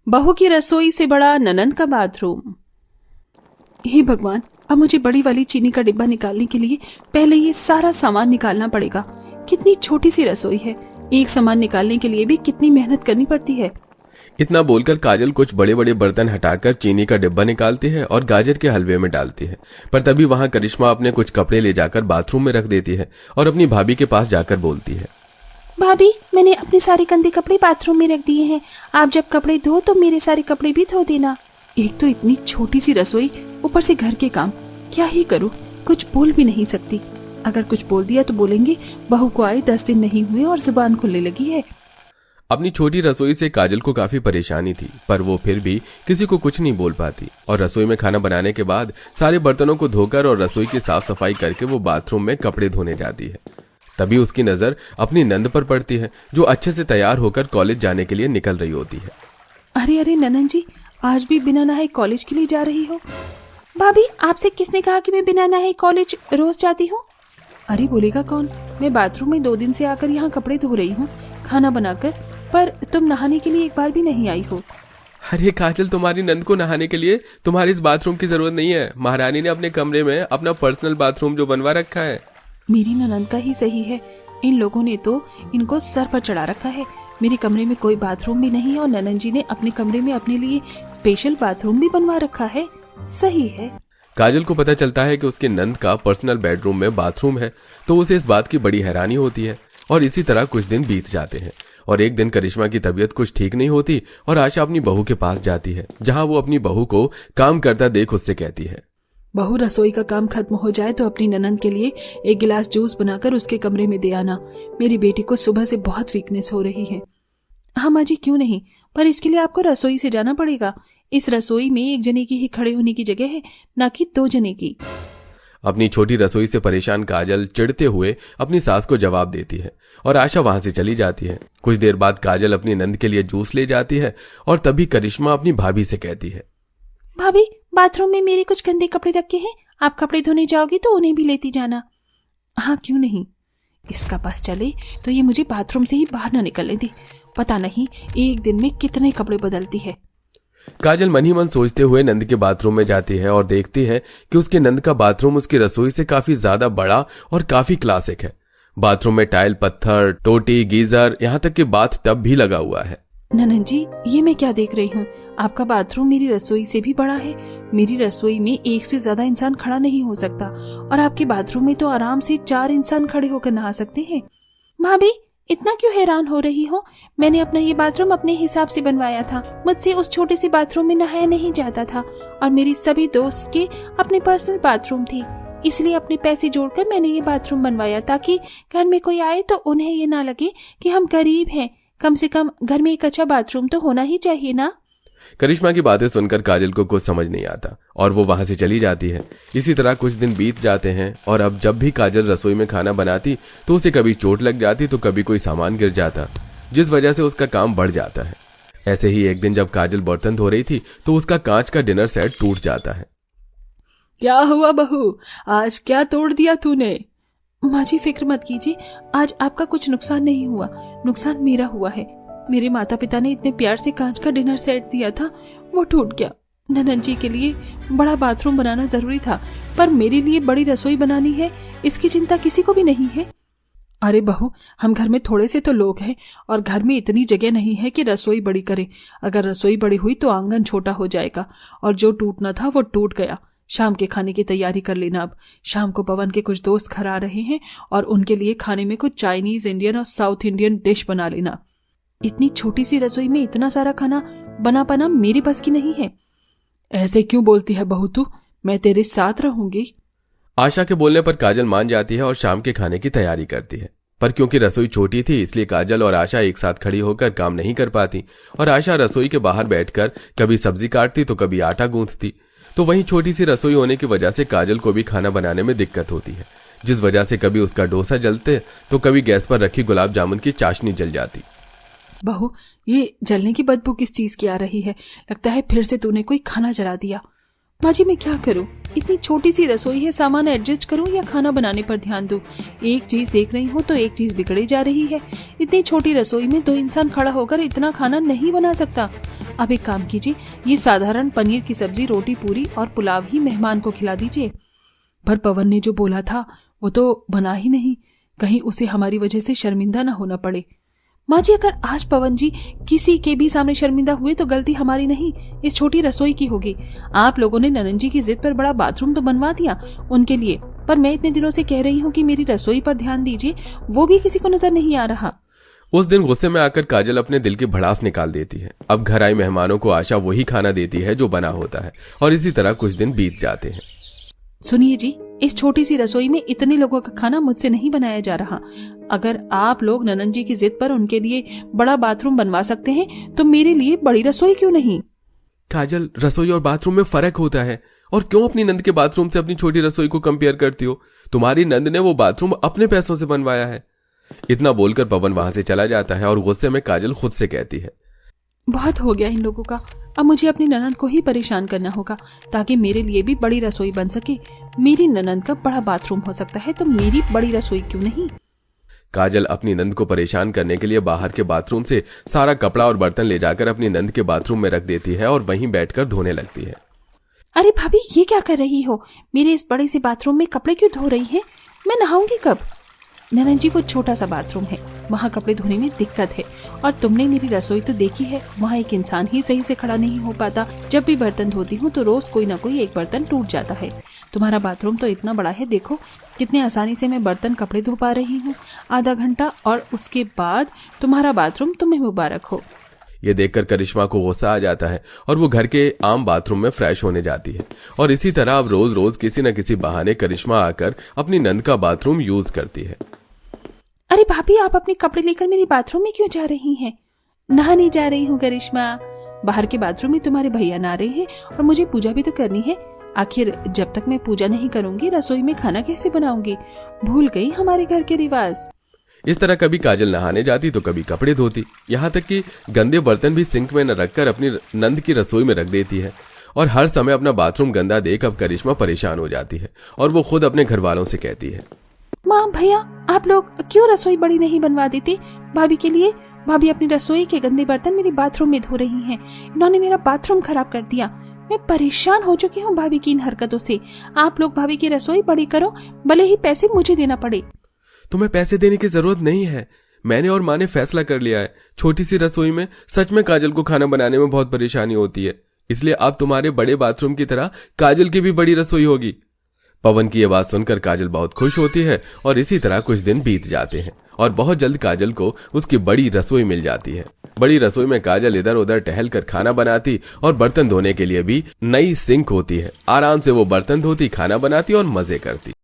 बहू की रसोई से बड़ा ननंद का बाथरूम। हे भगवान, अब मुझे बड़ी वाली चीनी का डिब्बा निकालने के लिए पहले ये सारा सामान निकालना पड़ेगा। कितनी छोटी सी रसोई है, एक सामान निकालने के लिए भी कितनी मेहनत करनी पड़ती है। इतना बोलकर काजल कुछ बड़े बड़े बर्तन हटाकर चीनी का डिब्बा निकालती है और गाजर के हलवे में डालती है। पर तभी वहां करिश्मा अपने कुछ कपड़े ले जाकर बाथरूम में रख देती है और अपनी भाभी के पास जाकर बोलती है, भाभी, मैंने अपने सारे गंदे कपड़े बाथरूम में रख दिए हैं। आप जब कपड़े धो तो मेरे सारे कपड़े भी धो देना। एक तो इतनी छोटी सी रसोई, ऊपर से घर के काम, क्या ही करूं। कुछ बोल भी नहीं सकती। अगर कुछ बोल दिया तो बोलेंगे बहू को आए 10 दिन नहीं हुए और जुबान खुलने लगी है। अपनी छोटी रसोई से काजल को काफी परेशानी थी, पर वो फिर भी किसी को कुछ नहीं बोल पाती और रसोई में खाना बनाने के बाद सारे बर्तनों को धोकर और रसोई की साफ सफाई करके वो बाथरूम में कपड़े धोने जाती है। तभी उसकी नजर अपनी नंद पर पड़ती है, जो अच्छे से तैयार होकर कॉलेज जाने के लिए निकल रही होती है। अरे अरे ननंद जी, आज भी बिना नहाए कॉलेज के लिए जा रही हो? भाभी, आपसे किसने कहा कि मैं बिना नहाए कॉलेज रोज जाती हूँ? अरे बोलेगा कौन, मैं बाथरूम में 2 दिन से आकर यहाँ कपड़े धो रही हूँ, खाना बनाकर, पर तुम नहाने के लिए एक बार भी नहीं आई हो। अरे काजल, तुम्हारी नंद को नहाने के लिए तुम्हारी इस बाथरूम की जरूरत नहीं है। महारानी ने अपने कमरे में अपना पर्सनल बाथरूम जो बनवा रखा है। मेरी ननंद का ही सही है, इन लोगों ने तो इनको सर पर चढ़ा रखा है। मेरे कमरे में कोई बाथरूम भी नहीं है और ननंद जी ने अपने कमरे में अपने लिए स्पेशल बाथरूम भी बनवा रखा है। सही है। काजल को पता चलता है कि उसके नंद का पर्सनल बेडरूम में बाथरूम है, तो उसे इस बात की बड़ी हैरानी होती है। और इसी तरह कुछ दिन बीत जाते हैं और एक दिन करिश्मा की तबीयत कुछ ठीक नहीं होती और आशा अपनी बहू के पास जाती है, जहां वो अपनी बहू को काम करता देख उससे कहती है, बहू, रसोई का काम खत्म हो जाए तो अपनी ननंद के लिए एक गिलास जूस बनाकर उसके कमरे में दे आना। मेरी बेटी को सुबह से बहुत वीकनेस हो रही है। हाँ माँ जी, क्यों नहीं, पर इसके लिए आपको रसोई से जाना पड़ेगा। इस रसोई में एक जने की ही खड़े होने की जगह है, न कि 2 जने की। अपनी छोटी रसोई से परेशान काजल चिढ़ते हुए अपनी सास को जवाब देती है और आशा वहां से चली जाती है। कुछ देर बाद काजल अपनी नंद के लिए जूस ले जाती है और तभी करिश्मा अपनी भाभी से कहती है, भाभी, बाथरूम में मेरे कुछ गंदे कपड़े रखे हैं, आप कपड़े धोने जाओगी तो उन्हें भी लेती जाना। हाँ क्यों नहीं, इसका बस चले तो ये मुझे बाथरूम से ही बाहर न निकलने दे। पता नहीं एक दिन में कितने कपड़े बदलती है। काजल मन ही मन सोचते हुए नंद के बाथरूम में जाती है और देखती है कि उसके नंद का बाथरूम उसकी रसोई से काफी ज्यादा बड़ा और काफी क्लासिक है। बाथरूम में टाइल, पत्थर, टोटी, गीजर, यहाँ तक कि बाथ टब भी लगा हुआ है। ननंद जी, ये मैं क्या देख रही हूँ? आपका बाथरूम मेरी रसोई से भी बड़ा है। मेरी रसोई में एक से ज्यादा इंसान खड़ा नहीं हो सकता और आपके बाथरूम में तो आराम से 4 इंसान खड़े होकर नहा सकते हैं। भाभी, इतना क्यों हैरान हो रही हो? मैंने अपना ये बाथरूम अपने हिसाब से बनवाया था। मुझसे उस छोटे से बाथरूम में नहाया नहीं जाता था और मेरी सभी दोस्त के अपने पर्सनल बाथरूम थी, इसलिए अपने पैसे जोड़कर मैंने ये बाथरूम बनवाया ताकि घर में कोई आए तो उन्हें ये ना लगे कि हम गरीब हैं। कम से कम घर में एक अच्छा बाथरूम तो होना ही चाहिए ना। करिश्मा की बातें सुनकर काजल को कुछ समझ नहीं आता और वो वहां से चली जाती है। इसी तरह कुछ दिन बीत जाते हैं और अब जब भी काजल रसोई में खाना बनाती तो उसे कभी चोट लग जाती तो कभी कोई सामान गिर जाता, जिस वजह से उसका काम बढ़ जाता है। ऐसे ही एक दिन जब काजल बर्तन धो रही थी तो उसका कांच का डिनर सेट टूट जाता है। क्या हुआ बहू, आज क्या तोड़ दिया तूने? माँ जी फिक्र मत कीजिए, आज आपका कुछ नुकसान नहीं हुआ, नुकसान मेरा हुआ है। मेरे माता पिता ने इतने प्यार से कांच का डिनर सेट दिया था, वो टूट गया। ननंद जी के लिए बड़ा बाथरूम बनाना जरूरी था, पर मेरे लिए बड़ी रसोई बनानी है, इसकी चिंता किसी को भी नहीं है। अरे बहू, हम घर में थोड़े से तो लोग हैं और घर में इतनी जगह नहीं है कि रसोई बड़ी करे। अगर रसोई बड़ी हुई तो आंगन छोटा हो जाएगा और जो टूटना था वो टूट गया। शाम के खाने की तैयारी कर लेना। अब शाम को पवन के कुछ दोस्त घर आ रहे हैं और उनके लिए खाने में कुछ चाइनीज, इंडियन और साउथ इंडियन डिश बना लेना। इतनी छोटी सी रसोई में इतना सारा खाना बना पाना मेरे बस की नहीं है। ऐसे क्यों बोलती है बहू तू? मैं तेरे साथ रहूंगी। आशा के बोलने पर काजल मान जाती है और शाम के खाने की तैयारी करती है, पर क्योंकि रसोई छोटी थी इसलिए काजल और आशा एक साथ खड़ी होकर काम नहीं कर पाती और आशा रसोई के बाहर बैठकर कभी सब्जी काटती तो कभी आटा गूंथती। तो वहीं छोटी सी रसोई होने की वजह से काजल को भी खाना बनाने में दिक्कत होती है, जिस वजह से कभी उसका डोसा जलते तो कभी गैस पर रखी गुलाब जामुन की चाशनी जल जाती। बहू, ये जलने की बदबू किस चीज की आ रही है? लगता है फिर से तूने कोई खाना जला दिया। माँ जी, मैं क्या करूं? इतनी छोटी सी रसोई है, सामान एडजस्ट करूं या खाना बनाने पर ध्यान दूं? एक चीज देख रही हूं तो एक चीज बिगड़े जा रही है। इतनी छोटी रसोई में 2 इंसान खड़ा होकर इतना खाना नहीं बना सकता। अब एक काम कीजिए, ये साधारण पनीर की सब्जी, रोटी, पूरी और पुलाव ही मेहमान को खिला दीजिए। पर पवन ने जो बोला था वो तो बना ही नहीं, कहीं उसे हमारी वजह से शर्मिंदा न होना पड़े। माँ जी, अगर आज पवन जी किसी के भी सामने शर्मिंदा हुए तो गलती हमारी नहीं, इस छोटी रसोई की होगी। आप लोगों ने ननन जी की जिद पर बड़ा बाथरूम तो बनवा दिया उनके लिए, पर मैं इतने दिनों से कह रही हूँ कि मेरी रसोई पर ध्यान दीजिए, वो भी किसी को नजर नहीं आ रहा। उस दिन गुस्से में आकर काजल अपने दिल की भड़ास निकाल देती है। अब घर आए मेहमानों को आशा वही खाना देती है जो बना होता है, और इसी तरह कुछ दिन बीत जाते हैं। सुनिए जी, इस छोटी सी रसोई में इतने लोगों का खाना मुझसे नहीं बनाया जा रहा। अगर आप लोग ननन जी की जिद पर उनके लिए बड़ा बाथरूम बनवा सकते हैं तो मेरे लिए बड़ी रसोई क्यों नहीं? काजल, रसोई और बाथरूम में फर्क होता है, और क्यों अपनी नंद के बाथरूम से अपनी छोटी रसोई को कंपेयर करती हो? तुम्हारी नंद ने वो बाथरूम अपने पैसों से बनवाया है। इतना बोलकर पवन वहां से चला जाता है और गुस्से में काजल खुद से कहती है, बहुत हो गया इन लोगों का, अब मुझे अपनी ननद को ही परेशान करना होगा ताकि मेरे लिए भी बड़ी रसोई बन सके। मेरी ननद का बड़ा बाथरूम हो सकता है तो मेरी बड़ी रसोई क्यों नहीं? काजल अपनी नंद को परेशान करने के लिए बाहर के बाथरूम से सारा कपड़ा और बर्तन ले जाकर अपनी नंद के बाथरूम में रख देती है और वहीं बैठकर धोने लगती है। अरे भाभी, ये क्या कर रही हो? मेरे इस बड़े से बाथरूम में कपड़े क्यों धो रही है? मैं नहाऊंगी कब? ननन जी, वो छोटा सा बाथरूम है, वहाँ कपड़े धोने में दिक्कत है। और तुमने मेरी रसोई तो देखी है, वहाँ एक इंसान ही सही से खड़ा नहीं हो पाता। जब भी बर्तन धोती हूँ तो रोज कोई ना कोई एक बर्तन टूट जाता है। तुम्हारा बाथरूम तो इतना बड़ा है, देखो कितने आसानी से मैं बर्तन कपड़े धो पा रही हूँ। आधा घंटा और उसके बाद तुम्हारा बाथरूम तुम्हें मुबारक हो। ये देखकर करिश्मा को गुस्सा आ जाता है और वो घर के आम बाथरूम में फ्रेश होने जाती है। और इसी तरह अब रोज रोज किसी न किसी बहाने करिश्मा आकर अपनी नंद का बाथरूम यूज करती है। अरे भाभी, आप अपने कपड़े लेकर मेरी बाथरूम में क्यों जा रही हैं? नहाने जा रही हूँ करिश्मा। बाहर के बाथरूम में तुम्हारे भैया नहा रहे हैं और मुझे पूजा भी तो करनी है। आखिर जब तक मैं पूजा नहीं करूंगी रसोई में खाना कैसे बनाऊंगी? भूल गई हमारे घर के रिवाज। इस तरह कभी काजल नहाने जाती तो कभी कपड़े धोती, यहाँ तक कि गंदे बर्तन भी सिंक में न रखकर अपनी नंद की रसोई में रख देती है। और हर समय अपना बाथरूम गंदा देख अब करिश्मा परेशान हो जाती है और वो खुद अपने घर वालों से कहती है, माँ, भैया, आप लोग क्यों रसोई बड़ी नहीं बनवा देते भाभी के लिए? भाभी अपनी रसोई के गंदे बर्तन मेरे बाथरूम में धो रही हैं। इन्होंने मेरा बाथरूम खराब कर दिया। मैं परेशान हो चुकी हूँ भाभी की इन हरकतों से। आप लोग भाभी की रसोई बड़ी करो, भले ही पैसे मुझे देना पड़े। तुम्हें पैसे देने की जरूरत नहीं है। मैंने और माँ ने फैसला कर लिया है, छोटी सी रसोई में सच में काजल को खाना बनाने में बहुत परेशानी होती है, इसलिए अब तुम्हारे बड़े बाथरूम की तरह काजल की भी बड़ी रसोई होगी। पवन की यह बात सुनकर काजल बहुत खुश होती है और इसी तरह कुछ दिन बीत जाते हैं और बहुत जल्द काजल को उसकी बड़ी रसोई मिल जाती है। बड़ी रसोई में काजल इधर उधर टहल कर खाना बनाती और बर्तन धोने के लिए भी नई सिंक होती है। आराम से वो बर्तन धोती, खाना बनाती और मजे करती।